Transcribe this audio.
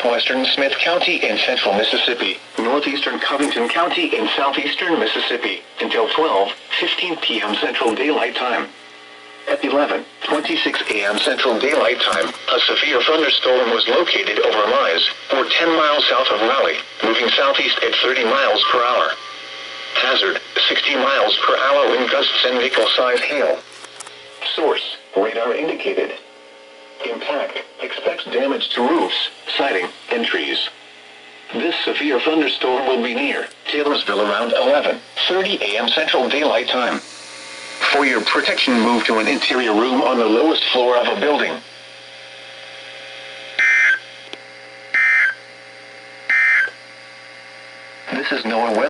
southwestern Smith County in central Mississippi, northeastern Covington County in southeastern Mississippi, until 12:15 p.m. Central Daylight Time. At 11:26 a.m. Central Daylight Time, a severe thunderstorm was located over Mize, or 10 miles south of Raleigh, moving southeast at 30 miles per hour. Hazard, 60 miles per hour wind gusts and nickel-size hail. Source, radar indicated. Impact, expects damage to roofs, siding, and trees. This severe thunderstorm will be near Taylorsville around 11:30 a.m. Central Daylight Time. For your protection, move to an interior room on the lowest floor of a building. This is NOAA weather.